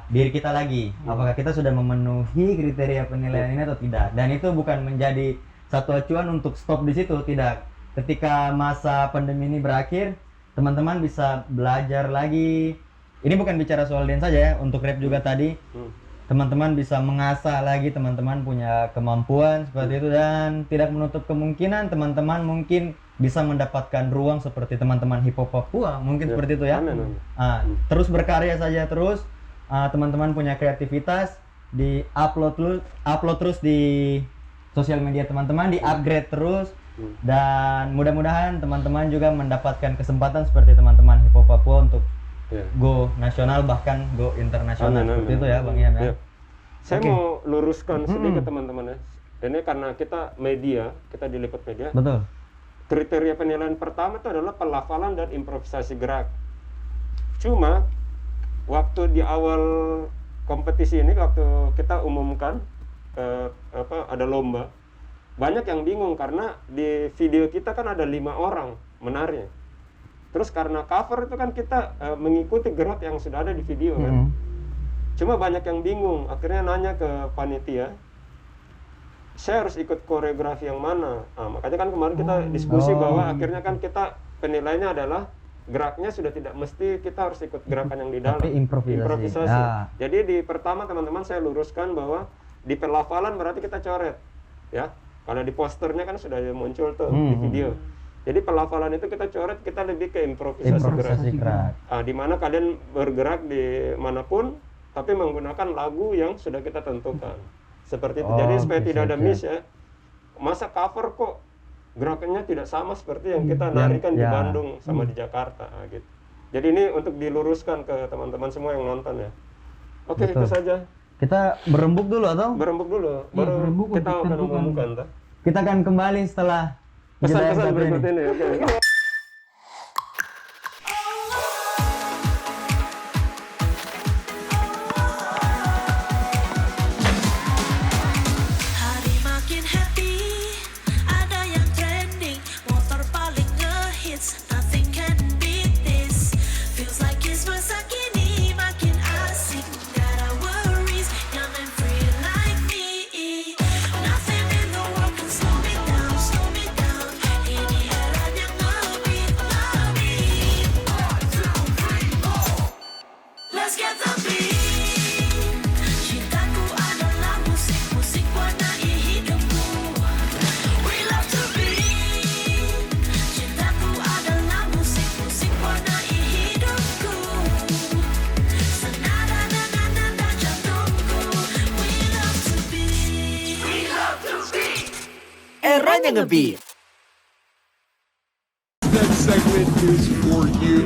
diri kita lagi, apakah kita sudah memenuhi kriteria penilaian ini atau tidak. Dan itu bukan menjadi satu acuan untuk stop di situ, tidak. Ketika masa pandemi ini berakhir, teman-teman bisa belajar lagi. Ini bukan bicara soal dance saja ya, untuk rap juga tadi. Teman-teman bisa mengasah lagi, teman-teman punya kemampuan seperti itu, dan tidak menutup kemungkinan teman-teman mungkin bisa mendapatkan ruang seperti teman-teman hip hop Papua, mungkin seperti itu ya. Terus berkarya saja terus, teman-teman punya kreativitas, di upload terus di sosial media teman-teman, di upgrade terus. Dan mudah-mudahan teman-teman juga mendapatkan kesempatan seperti teman-teman hip hop Papua untuk go nasional, bahkan go internasional. Seperti itu ya Bang Ian ya. Saya mau luruskan sedikit teman-teman ya. Ini karena kita media, kita diliput media. Betul. Kriteria penilaian pertama itu adalah pelafalan dan improvisasi gerak. Cuma waktu di awal kompetisi ini, waktu kita umumkan ada lomba, banyak yang bingung karena di video kita kan ada 5 orang menari. Terus karena cover itu kan kita mengikuti gerak yang sudah ada di video kan. Cuma banyak yang bingung, akhirnya nanya ke panitia, saya harus ikut koreografi yang mana? Makanya kan kemarin kita diskusi bahwa akhirnya kan kita penilaiannya adalah geraknya sudah tidak mesti kita harus ikut gerakan yang di dalam. Tapi improvisasi. Jadi di pertama teman-teman saya luruskan bahwa di pelafalan berarti kita coret ya. Kalau di posternya kan sudah muncul tuh di video. Jadi pelafalan itu kita coret, kita lebih ke improvisasi gerak. Di mana kalian bergerak di manapun, tapi menggunakan lagu yang sudah kita tentukan. seperti itu. Oh, Jadi supaya oke, tidak ada siap, miss ya. Masa cover kok gerakannya tidak sama seperti yang kita Yang- narikan di ya. Bandung sama di Jakarta gitu. Jadi ini untuk diluruskan ke teman-teman semua yang nonton ya. Oke, Betul. itu saja. Kita berembuk dulu atau? Berembuk dulu, Iya, baru berembuk kita untuk akan tentukan. membuka entah. Kita akan kembali setelah jeda yang Pesan-pesan satu berikut ini. Oke. Hari makin happy, ada yang trending, motor paling ngehits, nothing can beat this. Feels like it's masa kini makin asik, got our worries, young and free like me. Nothing in the world can slow me down, slow me down. Ini eranya ngebeat, ngebeat. 1, 2, 3, 4. Let's get the beat. Cintaku adalah musik, musik warnai hidupku. We love to beat. Cintaku adalah musik, musik warnai hidupku. Senada dengan nada jantungku. We love to beat. We love to beat. Eranya ngebeat. Next segment is for you.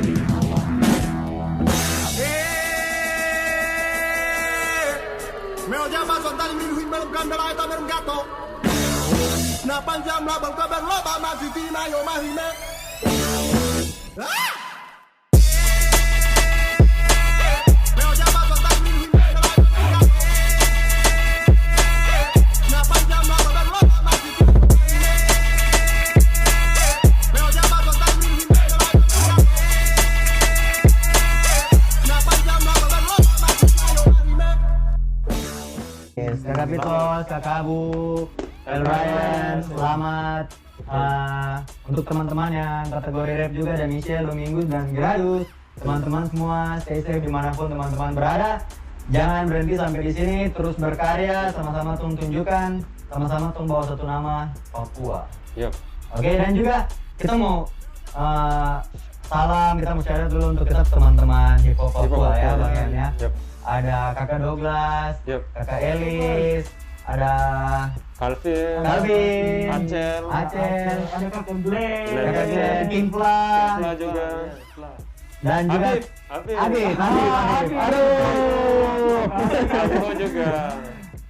Me lo llama soltar mi hijo y me lo cambia la esta me un gato. Na panjang la bangka bang lo ba ma titi na yo ma hime. Me lo llama soltar mi hijo y me lo cambia la esta me un gato. Na panjang la bang lo ba ma titi na yo ma hime. Me lo llama soltar mi hijo y me lo cambia la esta. Na panjang la bang lo ba ma titi na yo ma hime. Yes, Kak Kapitol, Kakak Abu, El Ryan, selamat untuk teman-teman yang kategori rap juga, dan Michelle, Domingus, dan Gradus. Teman-teman semua stay safe dimanapun teman-teman berada. Jangan berhenti sampai di sini, terus berkarya, sama-sama tunjukkan, sama-sama bawa satu nama Papua. Yap. Oke, dan juga kita mau salam, kita mau share dulu untuk kita teman-teman hip hop Papua ya, Bang Yan ya. Yap. Ada Kakak Douglas, Yap. Kakak Elis, ada Calvin, Acel, Ada Captain Black. Kakak Glenn, Kimpla, Kimpla juga. dan juga Habib. Habib. Aduh. Alflo juga.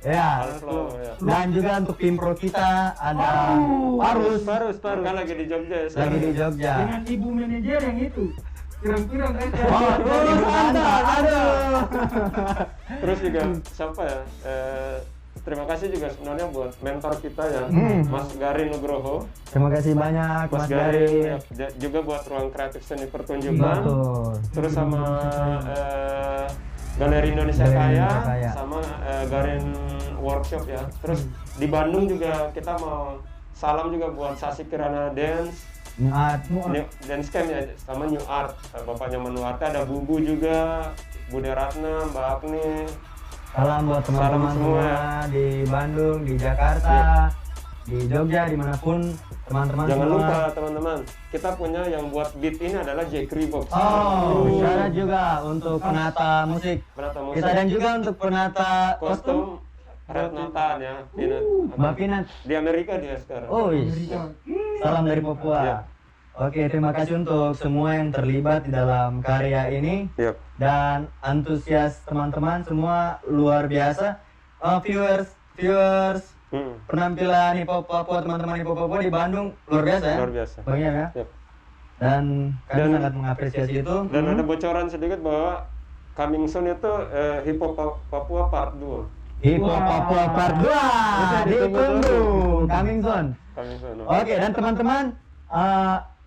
Ya. Alflo, ya. Dan juga untuk tim pro kita ada Parus. Kan lagi di Jogja ya. Lagi di Jogja. Dengan ibu manajer yang itu. Pirang-pirang kan. Oh, terus antar. Aduh. Terus juga siapa ya? Terima kasih juga sebenarnya buat mentor kita ya, Mas Garin Nugroho. Terima kasih banyak Mas Garin. Ya, juga buat Ruang Kreatif Seni Pertunjukan. Betul. Terus sama Galeri Indonesia Kaya, sama Garin Workshop ya. Terus di Bandung juga kita mau salam juga buat Sasi Kirana Dance, Dance Camp ya, sama New Art. Bapaknya Manuarte, ada Bubu juga, Bude Ratna, Mbak Agni. Salam buat teman-teman semua di Bandung, di Jakarta, di Jogja, dimanapun teman-teman Jangan semua. lupa teman-teman, kita punya yang buat beat ini adalah Jack Reeboks. Oh, syarat juga untuk penata musik. Penata musik. Kita dan juga untuk penata Kostum Red Nathan ya, Pinat. Mbak Pinat. Di Amerika dia sekarang. Oh, salam dari Papua. Ya. Oke, terima kasih untuk semua yang terlibat di dalam karya ini. Yep. Dan antusias teman-teman semua luar biasa. Viewers, penampilan hip hop Papua, teman-teman hip hop Papua di Bandung luar biasa ya. Luar biasa. Banyak ya. Yep. Dan kami sangat mengapresiasi itu. Dan ada bocoran sedikit bahwa coming soon itu hip hop Papua part 2. Hip hop Papua part 2 ditunggu. Coming soon. Coming soon. Oke, dan teman-teman,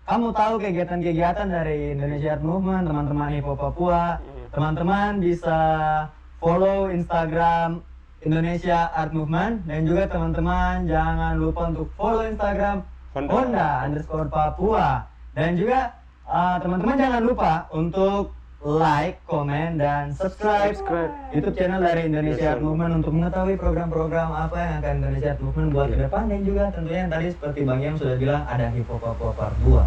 kamu tahu kegiatan-kegiatan dari Indonesia Art Movement, teman-teman hip hop Papua, teman-teman bisa follow Instagram Indonesia Art Movement, dan juga teman-teman jangan lupa untuk follow Instagram Honda_Papua, dan juga teman-teman jangan lupa untuk like, komen, dan subscribe YouTube channel dari Indonesia Art Movement untuk mengetahui program-program apa yang akan Indonesia Art Movement buat ke depan, dan juga tentunya yang tadi seperti Bang Yang sudah bilang ada hip hop Papua part 2.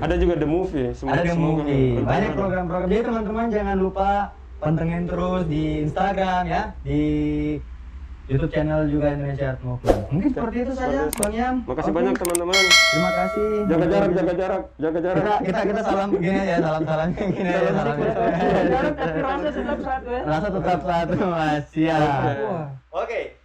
Ada juga The Movie. Ada The Movie. Banyak program-program. Jadi teman-teman jangan lupa pantengin terus di Instagram ya, di YouTube channel juga Indonesia Art Movement. Mungkin seperti itu saja, Bang Yam. Makasih Oke. banyak teman-teman. Terima kasih. Jaga jarak, jaga jarak, jaga jarak. Kita salam gini aja, salam gini aja. Salam. Jarak tapi rasa tetap satu ya. Rasa tetap satu, Mas. Siap. Wah. Oke.